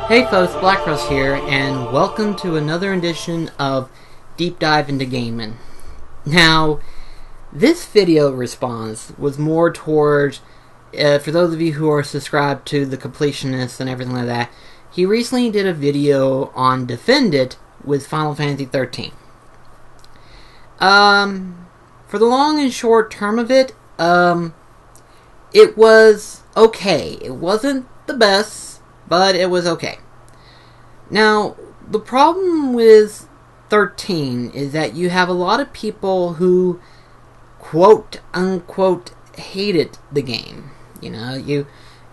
Hey folks, BlackCross here, and welcome to another edition of Deep Dive into Gaming. Now, this video response was more towards, for those of you who are subscribed to the Completionist and everything like that, he recently did a video on Defend It with Final Fantasy XIII. For the long and short term of it, it was okay. It wasn't the best, but it was okay. Now, the problem with 13 is that you have a lot of people who, quote-unquote, hated the game. You know, you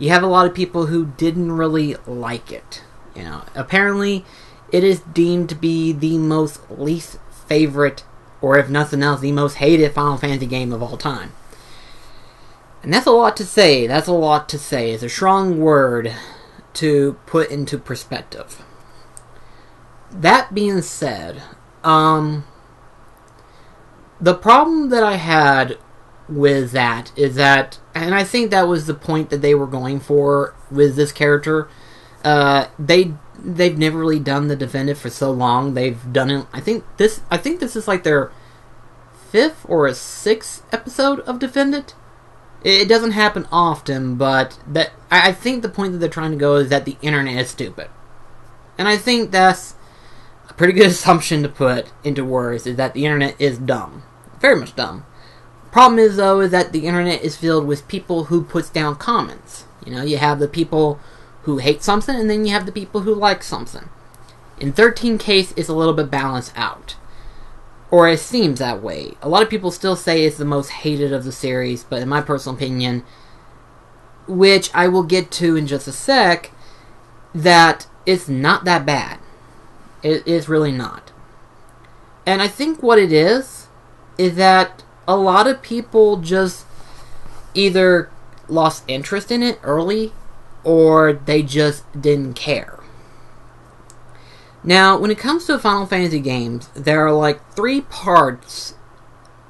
have a lot of people who didn't really like it. You know, apparently, it is deemed to be the most least favorite, or if nothing else, the most hated Final Fantasy game of all time. And that's a lot to say. That's a lot to say. It's a strong word to put into perspective. That being said, the problem that I had with that is that, and I think that was the point that they were going for with this character, they've never really done the Defend It for so long. They've done it, I think this is like their 5th or 6th episode of Defend It. It doesn't happen often, but I think the point that they're trying to go is that the internet is stupid. And I think that's a pretty good assumption to put into words, is that the internet is dumb. Very much dumb. Problem is, though, is that the internet is filled with people who puts down comments. You know, you have the people who hate something, and then you have the people who like something. In 13 case, it's a little bit balanced out. Or it seems that way. A lot of people still say it's the most hated of the series, but in my personal opinion, which I will get to in just a sec, that it's not that bad. It is really not. And I think what it is that a lot of people just either lost interest in it early, or they just didn't care. Now, when it comes to Final Fantasy games, there are like 3 parts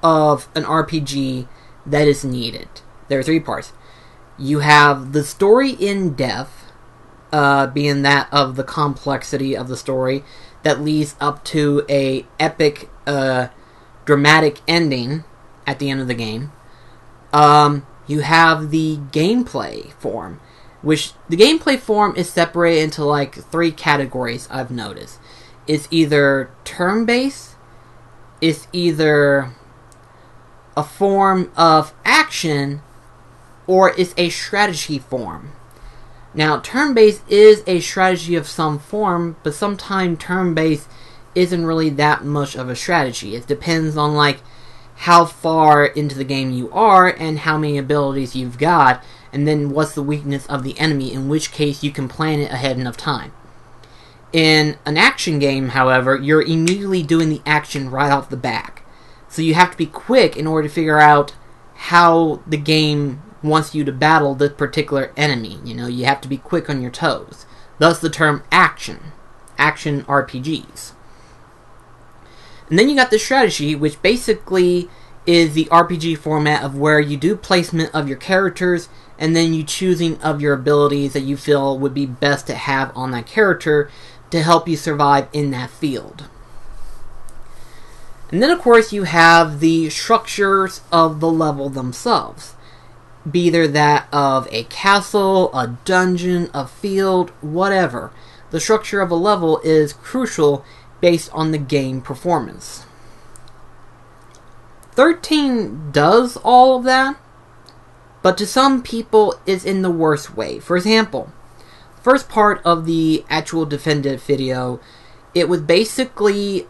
of an RPG that is needed. There are 3 parts. You have the story in depth, being that of the complexity of the story that leads up to a epic, dramatic ending at the end of the game. You have the gameplay form, which the gameplay form is separated into like 3 categories, I've noticed. It's either turn-based, it's either a form of action, or it's a strategy form. Now, turn-based is a strategy of some form, but sometimes turn-based isn't really that much of a strategy. It depends on like how far into the game you are and how many abilities you've got, and then what's the weakness of the enemy, in which case you can plan it ahead enough time. In an action game, however, you're immediately doing the action right off the bat. So you have to be quick in order to figure out how the game wants you to battle this particular enemy. You know, you have to be quick on your toes. Thus the term action RPGs. And then you got the strategy, which basically is the RPG format of where you do placement of your characters, and then you choosing of your abilities that you feel would be best to have on that character to help you survive in that field. And then of course you have the structures of the level themselves. Be either that of a castle, a dungeon, a field, whatever. The structure of a level is crucial based on the game performance. 13 does all of that, but to some people it's in the worst way. For example, first part of the actual Defend It video, it was basically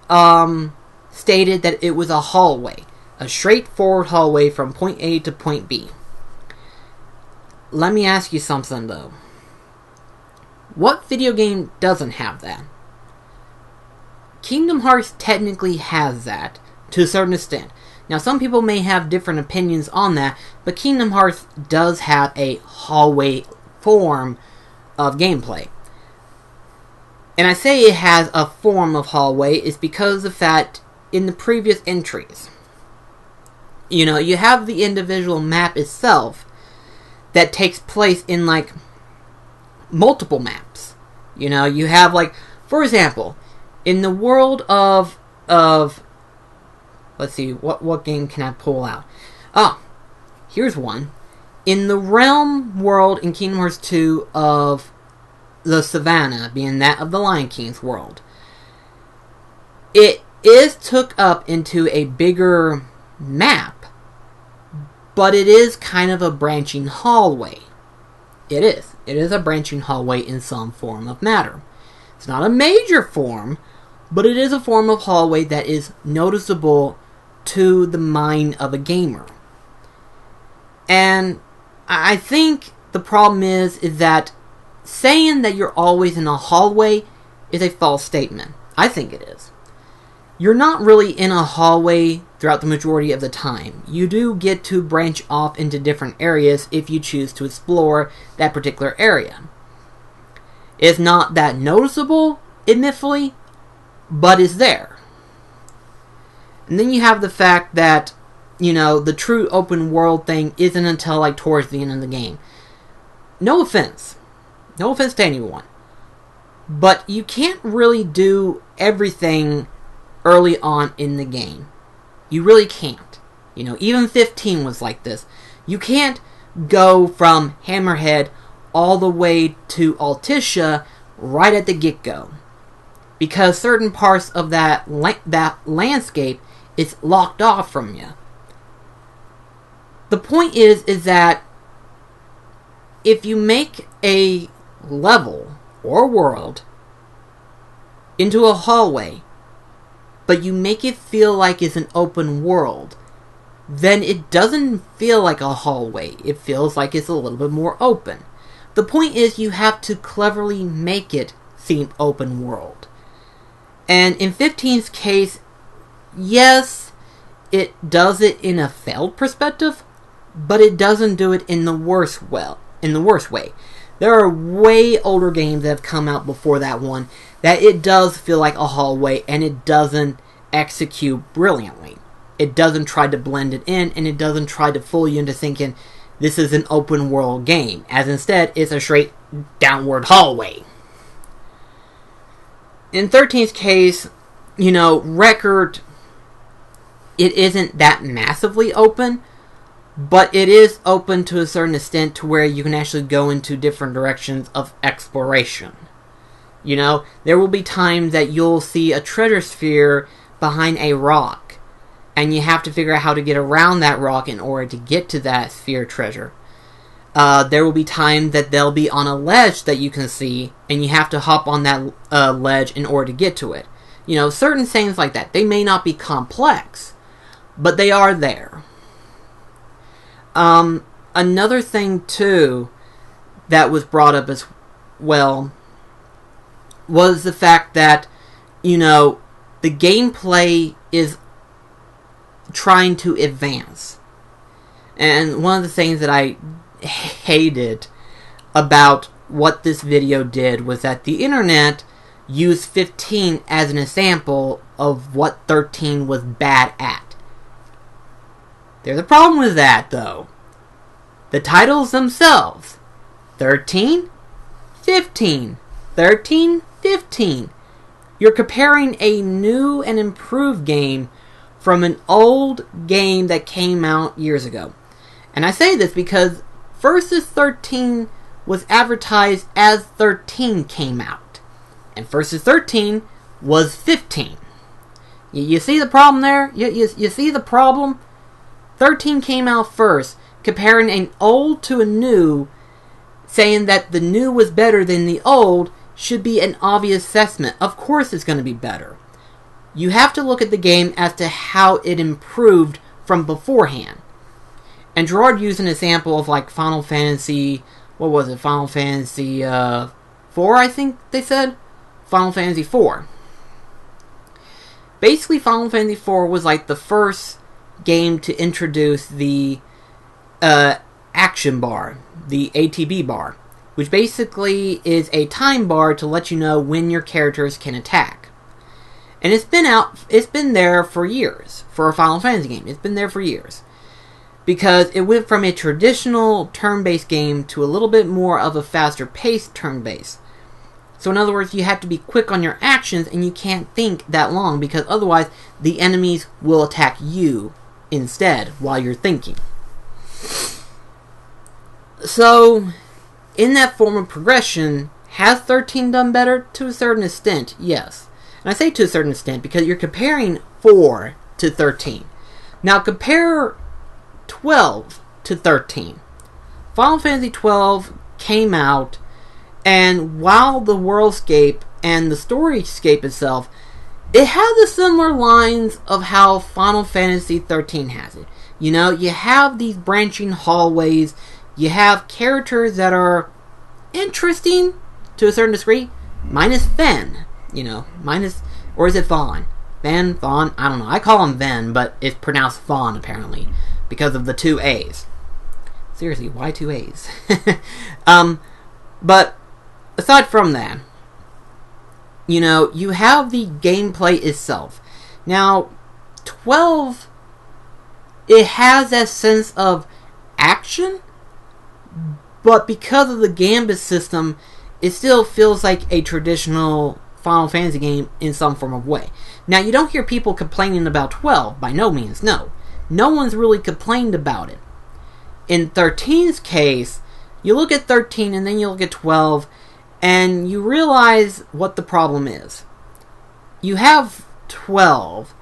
stated that it was a hallway. A straightforward hallway from point A to point B. Let me ask you something though. What video game doesn't have that? Kingdom Hearts technically has that, to a certain extent. Now, some people may have different opinions on that, but Kingdom Hearts does have a hallway form of gameplay. And I say it has a form of hallway is because of that in the previous entries. You know, you have the individual map itself that takes place in, like, multiple maps. You know, you have, like, for example, in the world of let's see, what game can I pull out? Oh, here's one. In the realm world in Kingdom Hearts 2 of the Savannah, being that of the Lion King's world, it is took up into a bigger map, but it is kind of a branching hallway. It is. It is a branching hallway in some form of matter. It's not a major form, but it is a form of hallway that is noticeable to the mind of a gamer. And I think the problem is that saying that you're always in a hallway is a false statement. I think it is. You're not really in a hallway throughout the majority of the time. You do get to branch off into different areas if you choose to explore that particular area. It's not that noticeable, admittedly, but it's there. And then you have the fact that, you know, the true open world thing isn't until, like, towards the end of the game. No offense. No offense to anyone. But you can't really do everything early on in the game. You really can't. You know, even 15 was like this. You can't go from Hammerhead all the way to Altissia right at the get-go. Because certain parts of that landscape is locked off from you. The point is that if you make a level or world into a hallway, but you make it feel like it's an open world, then it doesn't feel like a hallway. It feels like it's a little bit more open. The point is you have to cleverly make it seem open world. And in 15's case, yes, it does it in a failed perspective, but it doesn't do it in the worst way. There are way older games that have come out before that one that it does feel like a hallway, and it doesn't execute brilliantly. It doesn't try to blend it in, and it doesn't try to fool you into thinking this is an open world game, as instead it's a straight downward hallway. In 13's case, you know, Record, it isn't that massively open, but it is open to a certain extent to where you can actually go into different directions of exploration. You know, there will be times that you'll see a treasure sphere behind a rock, and you have to figure out how to get around that rock in order to get to that sphere treasure. There will be times that they'll be on a ledge that you can see, and you have to hop on that ledge in order to get to it. You know, certain things like that. They may not be complex, but they are there. Another thing, too, that was brought up as well was the fact that, you know, the gameplay is trying to advance. And one of the things that I hated about what this video did was that the internet used 15 as an example of what 13 was bad at. There's a problem with that, though. The titles themselves. 13, 15. 13, 15. You're comparing a new and improved game from an old game that came out years ago. And I say this because Versus 13 was advertised as 13 came out. And Versus 13 was 15. You see the problem there? You see the problem? 13 came out first, comparing an old to a new, saying that the new was better than the old should be an obvious assessment. Of course it's going to be better. You have to look at the game as to how it improved from beforehand. And Gerard used an example of like Final Fantasy, what was it, Final Fantasy 4, I think they said? Final Fantasy 4. basically Final Fantasy IV was like the first game to introduce the Actionbar, the ATB bar, which basically is a time bar to let you know when your characters can attack. And it's been there for years, for a Final Fantasy game. It's been there for years. Because it went from a traditional turn-based game to a little bit more of a faster-paced turn-based. So in other words, you have to be quick on your actions and you can't think that long, because otherwise the enemies will attack you instead while you're thinking. So, in that form of progression, has 13 done better? To a certain extent, yes. And I say to a certain extent because you're comparing 4 to 13. Now compare 12 to 13. Final Fantasy 12 came out, and while the worldscape and the storyscape itself, it has the similar lines of how Final Fantasy 13 has it. You know, you have these branching hallways, you have characters that are interesting to a certain degree, minus Ven, you know, or is it Vaughn? Vaughn, I don't know. I call him Ven, but it's pronounced Vaughn apparently, because of the 2 A's. Seriously, why 2 A's? But aside from that, you know, you have the gameplay itself. Now, 12, it has that sense of action, but because of the gambit system, it still feels like a traditional Final Fantasy game in some form of way. Now, you don't hear people complaining about 12, by no means, no. No one's really complained about it. In 13's case, you look at 13 and then you look at 12, and you realize what the problem is. You have 12,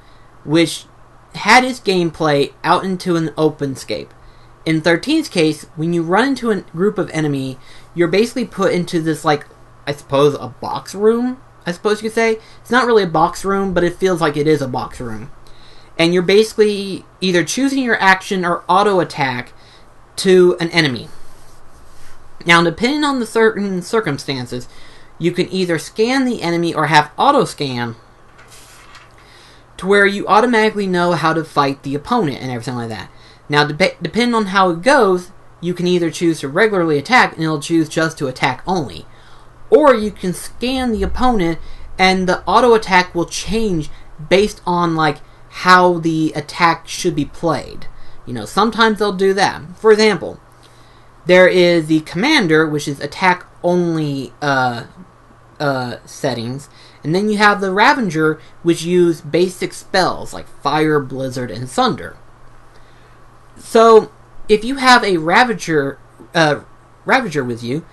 which had its gameplay out into an open scape. In 13's case, when you run into a group of enemy, you're basically put into this, like, I suppose, a box room, I suppose you could say. It's not really a box room, but it feels like it is a box room. And you're basically either choosing your action or auto-attack to an enemy. Now, depending on the certain circumstances, you can either scan the enemy or have auto-scan to where you automatically know how to fight the opponent and everything like that. Now, depending on how it goes, you can either choose to regularly attack and it'll choose just to attack only. Or you can scan the opponent and the auto-attack will change based on, like, how the attack should be played. You know, sometimes they'll do that. For example, there is the Commander, which is attack only settings, and then you have the Ravager, which use basic spells like Fire, Blizzard, and Thunder. So, if you have a Ravager with you,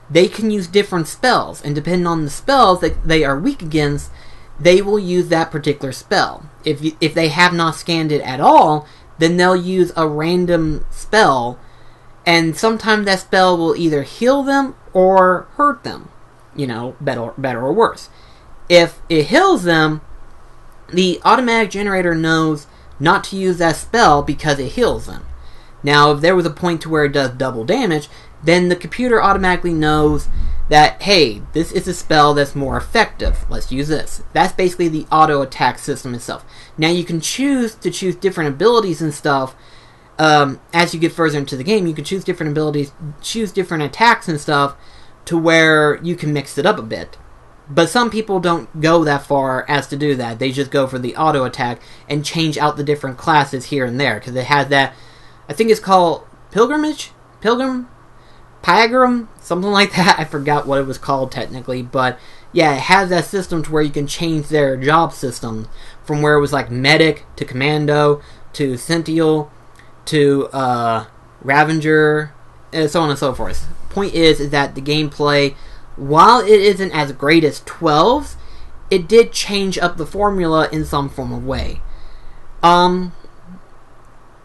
they can use different spells, and depending on the spells that they are weak against, they will use that particular spell. If they have not scanned it at all, then they'll use a random spell, and sometimes that spell will either heal them or hurt them, you know, better or worse. If it heals them, the automatic generator knows not to use that spell because it heals them. Now, if there was a point to where it does double damage, then the computer automatically knows that, hey, this is a spell that's more effective. Let's use this. That's basically the auto-attack system itself. Now, you can choose different abilities and stuff. As you get further into the game, you can choose different abilities, choose different attacks and stuff, to where you can mix it up a bit. But some people don't go that far as to do that. They just go for the auto-attack and change out the different classes here and there, because it has that, I think it's called Pilgrim, something like that. I forgot what it was called technically, but yeah, it has that system to where you can change their job system from where it was like Medic to Commando to Sentinel to Ravager, and so on and so forth. Point is that the gameplay, while it isn't as great as 12's, it did change up the formula in some form of way.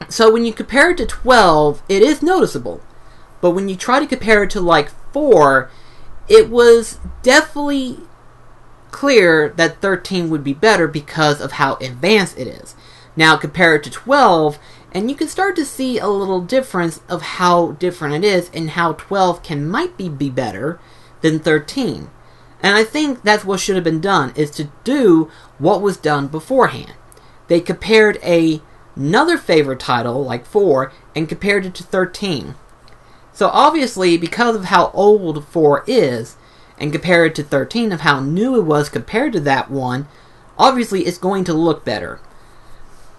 So when you compare it to 12, it is noticeable. But when you try to compare it to, like, 4, it was definitely clear that 13 would be better because of how advanced it is. Now, compare it to 12, and you can start to see a little difference of how different it is and how 12 might be better than 13. And I think that's what should have been done, is to do what was done beforehand. They compared another favorite title, like 4, and compared it to 13. So obviously, because of how old 4 is, and compared it to 13 of how new it was compared to that one, obviously it's going to look better.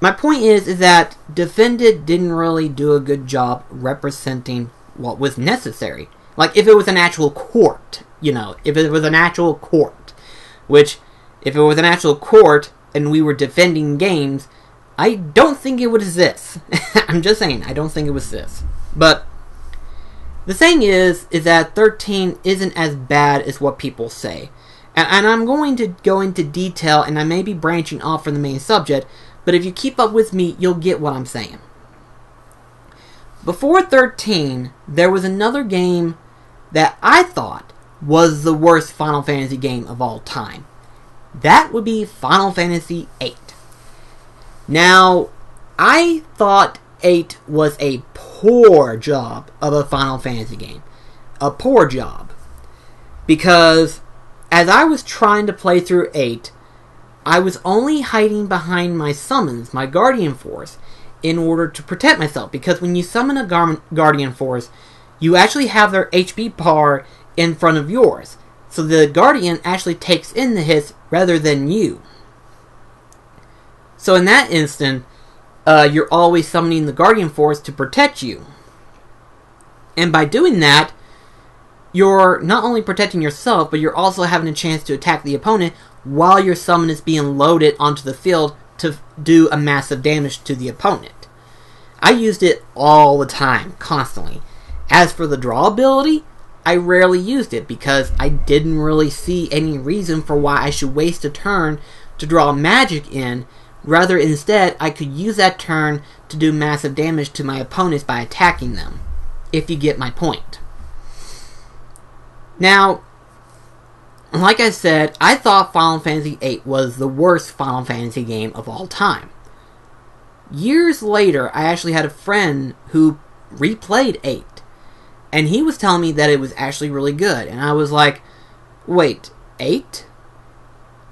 My point is that Defended didn't really do a good job representing what was necessary. Like, if it was an actual court, if it was an actual court. Which, if it was an actual court, and we were defending games, I don't think it was this. I'm just saying, I don't think it was this. But the thing is that 13 isn't as bad as what people say. And I'm going to go into detail, and I may be branching off from the main subject, but if you keep up with me, you'll get what I'm saying. Before 13, there was another game that I thought was the worst Final Fantasy game of all time. That would be Final Fantasy VIII. Now, I thought 8 was a poor job of a Final Fantasy game. A poor job. Because as I was trying to play through 8, I was only hiding behind my summons, my Guardian Force, in order to protect myself. Because when you summon a Guardian Force, you actually have their HP bar in front of yours. So the Guardian actually takes in the hits rather than you. So in that instant, you're always summoning the Guardian Force to protect you. And by doing that, you're not only protecting yourself, but you're also having a chance to attack the opponent while your summon is being loaded onto the field to do a massive damage to the opponent. I used it all the time, constantly. As for the draw ability, I rarely used it because I didn't really see any reason for why I should waste a turn to draw magic in. Rather, instead, I could use that turn to do massive damage to my opponents by attacking them, if you get my point. Now, like I said, I thought Final Fantasy VIII was the worst Final Fantasy game of all time. Years later, I actually had a friend who replayed 8, and he was telling me that it was actually really good, and I was like, wait, 8?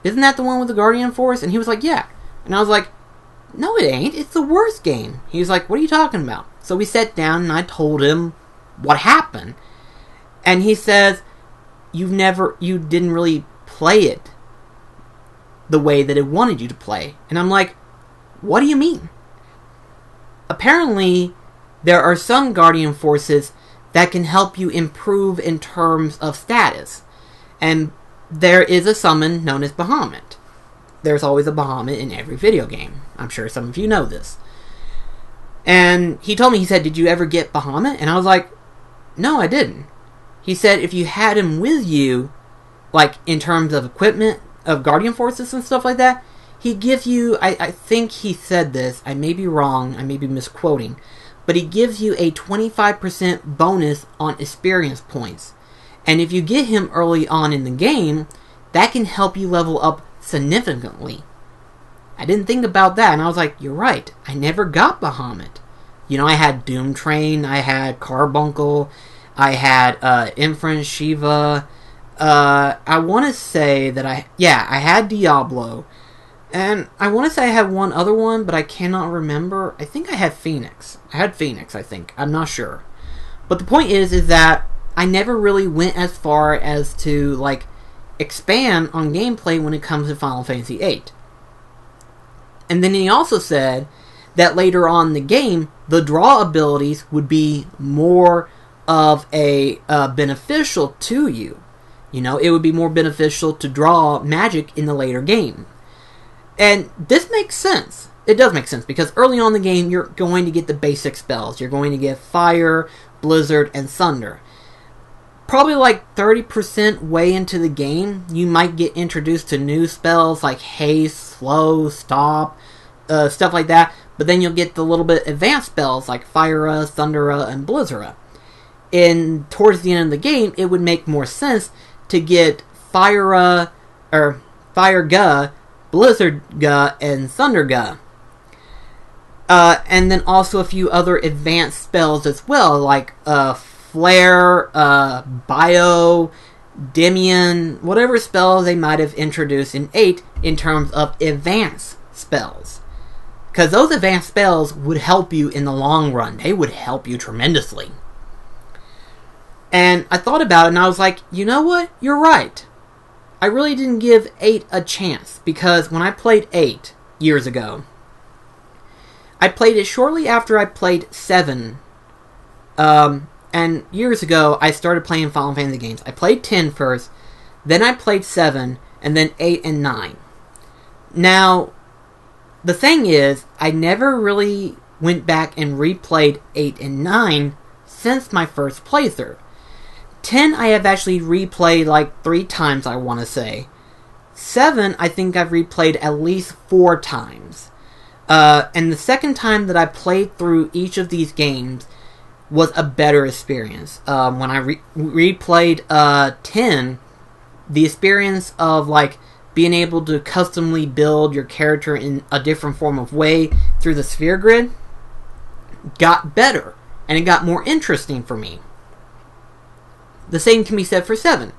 Isn't that the one with the Guardian Force? And he was like, yeah. And I was like, no it ain't, it's the worst game. He was like, what are you talking about? So we sat down and I told him what happened. And he says, you didn't really play it the way that it wanted you to play. And I'm like, what do you mean? Apparently, there are some Guardian Forces that can help you improve in terms of status. And there is a summon known as Bahamut. There's always a Bahamut in every video game. I'm sure some of you know this. And he told me, he said, did you ever get Bahamut? And I was like, no, I didn't. He said if you had him with you, like in terms of equipment, of Guardian Forces and stuff like that, he gives you, I think he said this, I may be wrong, I may be misquoting, but he gives you a 25% bonus on experience points. And if you get him early on in the game, that can help you level up significantly. I didn't think about that, and I was like, you're right, I never got Bahamut. I had Doom Train, I had Carbuncle, I had Inference Shiva, I want to say that I had Diablo, and I want to say I had one other one, but I cannot remember. I think I had Phoenix. I think. I'm not sure. But the point is that I never really went as far as to, like, expand on gameplay when it comes to Final Fantasy VIII. And then he also said that later on in the game, the draw abilities would be more of a beneficial to you. It would be more beneficial to draw magic in the later game. And this makes sense. It does make sense, because early on in the game, you're going to get the basic spells. You're going to get Fire, Blizzard, and Thunder. Probably like 30% way into the game, you might get introduced to new spells like Haste, Slow, Stop, stuff like that. But then you'll get the little bit advanced spells like Fire, Thunder, and Blizzard. And towards the end of the game, it would make more sense to get Fire Ga, Blizzard Ga, and Thunder Ga. And then also a few other advanced spells as well, like Flare, Bio, Demian, whatever spells they might have introduced in 8 in terms of advanced spells. Because those advanced spells would help you in the long run. They would help you tremendously. And I thought about it and I was like, you know what? You're right. I really didn't give 8 a chance. Because when I played 8 years ago, I played it shortly after I played 7. And years ago, I started playing Final Fantasy games. I played 10 first, then I played 7, and then 8 and 9. Now, the thing is, I never really went back and replayed 8 and 9 since my first playthrough. 10 I have actually replayed like 3 times, I want to say. 7 I think I've replayed at least 4 times. And the second time that I played through each of these games was a better experience. When I replayed 10, the experience of like being able to customly build your character in a different form of way through the sphere grid got better, and it got more interesting for me. The same can be said for 7.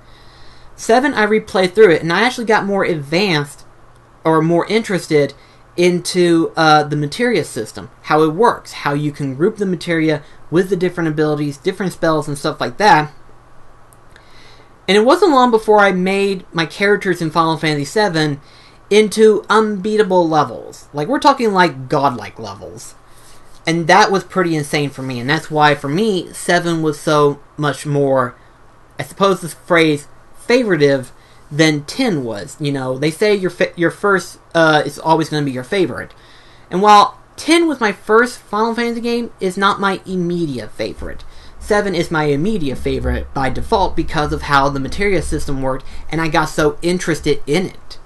7, I replayed through it, and I actually got more advanced, or more interested into the materia system, how it works, how you can group the materia with the different abilities, different spells, and stuff like that. And it wasn't long before I made my characters in Final Fantasy VII into unbeatable levels. Like, we're talking like godlike levels. And that was pretty insane for me, and that's why, for me, 7 was so much more, I suppose this phrase, favoritive than 10 was. You know, they say your first is always going to be your favorite. And while 10 was my first Final Fantasy game, it's not my immediate favorite. 7 is my immediate favorite by default because of how the materia system worked, and I got so interested in it.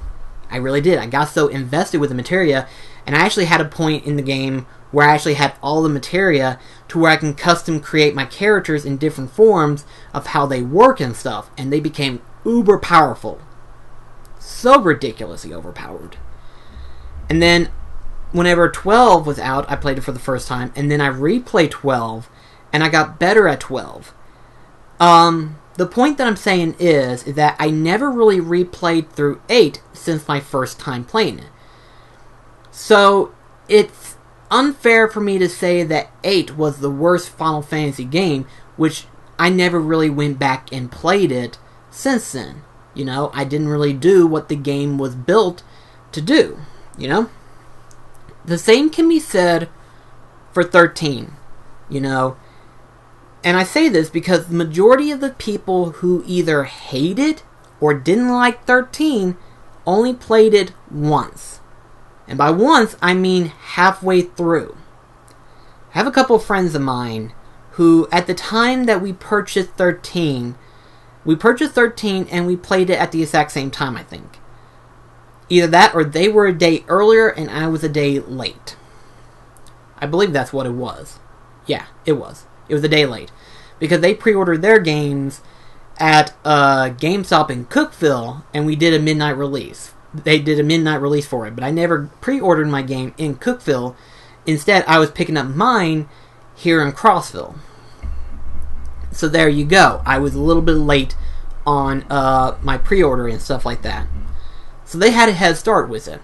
I really did. I got so invested with the materia, and I actually had a point in the game where I actually had all the materia to where I can custom create my characters in different forms of how they work and stuff, and they became uber powerful. So ridiculously overpowered. And then, whenever 12 was out, I played it for the first time, and then I replayed 12, and I got better at 12. The point that I'm saying is that I never really replayed through 8 since my first time playing it. So, it's unfair for me to say that 8 was the worst Final Fantasy game, which I never really went back and played it since then. You know, I didn't really do what the game was built to do, you know? The same can be said for 13, you know? And I say this because the majority of the people who either hated or didn't like 13 only played it once. And by once, I mean halfway through. I have a couple of friends of mine who, at the time that we purchased 13 and we played it at the exact same time, I think. Either that or they were a day earlier and I was a day late. I believe that's what it was. Yeah, it was. It was a day late. Because they pre-ordered their games at GameStop in Cookeville, and we did a midnight release. They did a midnight release for it, but I never pre-ordered my game in Cookeville. Instead, I was picking up mine here in Crossville. So there you go. I was a little bit late on my pre-order and stuff like that. So they had a head start with it.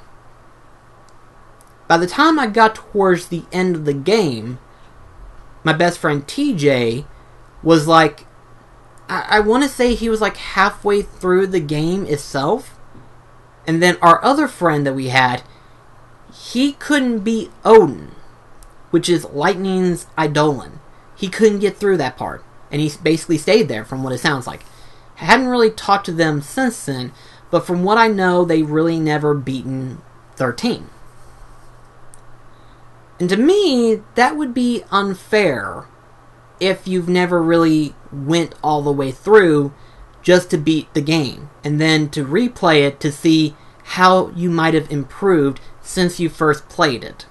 By the time I got towards the end of the game, my best friend TJ was like, I want to say he was like halfway through the game itself. And then our other friend that we had, he couldn't beat Odin, which is Lightning's Eidolon. He couldn't get through that part. And he basically stayed there, from what it sounds like. I hadn't really talked to them since then, but from what I know, they really never beaten 13. And to me, that would be unfair if you've never really went all the way through just to beat the game, and then to replay it to see how you might have improved since you first played it.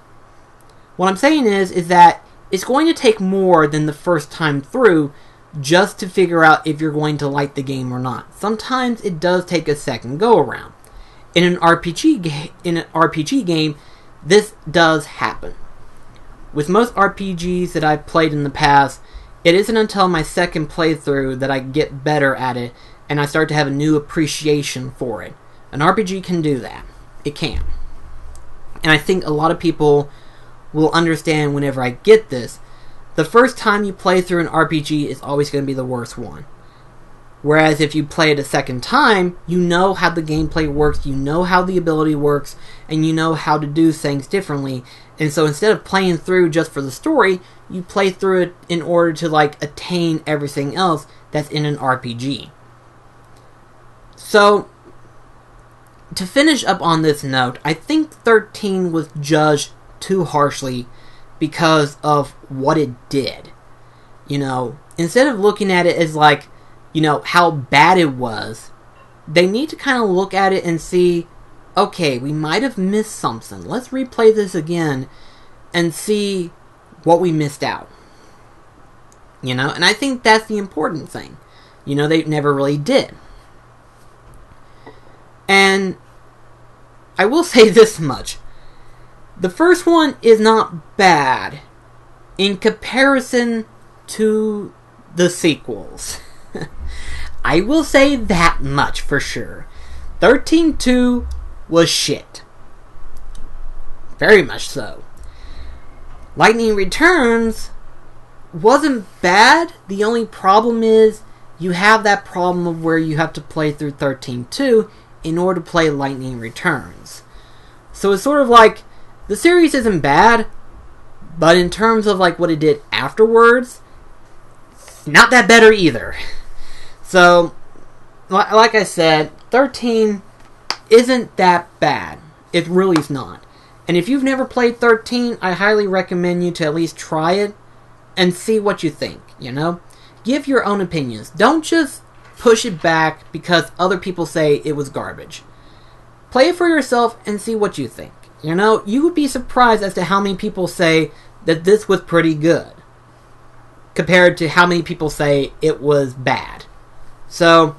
What I'm saying is that it's going to take more than the first time through just to figure out if you're going to like the game or not. Sometimes it does take a second go around. In an RPG game, this does happen. With most RPGs that I've played in the past, it isn't until my second playthrough that I get better at it, and I start to have a new appreciation for it. An RPG can do that. It can. And I think a lot of people will understand whenever I get this. The first time you play through an RPG is always going to be the worst one. Whereas if you play it a second time, you know how the gameplay works, you know how the ability works, and you know how to do things differently. And so instead of playing through just for the story, you play through it in order to like attain everything else that's in an RPG. So, to finish up on this note, I think 13 was judged too harshly because of what it did. You know, instead of looking at it as like, you know, how bad it was, they need to kind of look at it and see, okay, we might have missed something. Let's replay this again and see what we missed out. You know, and I think that's the important thing. You know, they never really did. And I will say this much. The first one is not bad in comparison to the sequels. I will say that much for sure. 13-2 was shit. Very much so. Lightning Returns wasn't bad. The only problem is you have that problem of where you have to play through 13-2 in order to play Lightning Returns. So it's sort of like, the series isn't bad, but in terms of like what it did afterwards, not that better either. So, like I said, 13 isn't that bad. It really is not. And if you've never played 13, I highly recommend you to at least try it and see what you think, you know? Give your own opinions. Don't just push it back because other people say it was garbage. Play it for yourself and see what you think. You know, you would be surprised as to how many people say that this was pretty good compared to how many people say it was bad. So,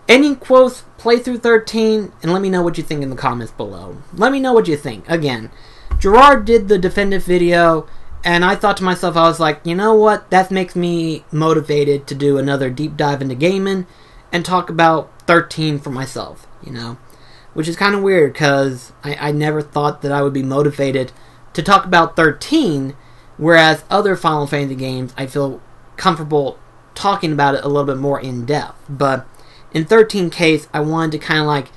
ending quotes, play through 13, and let me know what you think in the comments below. Let me know what you think. Again, Gerard did the definitive video, and I thought to myself, I was like, you know what? That makes me motivated to do another deep dive into gaming and talk about 13 for myself, you know? Which is kind of weird, because I never thought that I would be motivated to talk about 13, whereas other Final Fantasy games, I feel comfortable talking about it a little bit more in depth. But in 13 case, I wanted to kind of like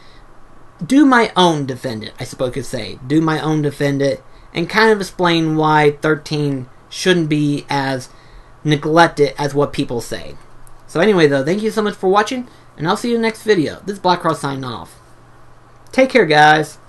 do my own defend it, I suppose you could say. Do my own defend it, and kind of explain why 13 shouldn't be as neglected as what people say. So anyway though, thank you so much for watching, and I'll see you in the next video. This is BlackCross signing off. Take care, guys.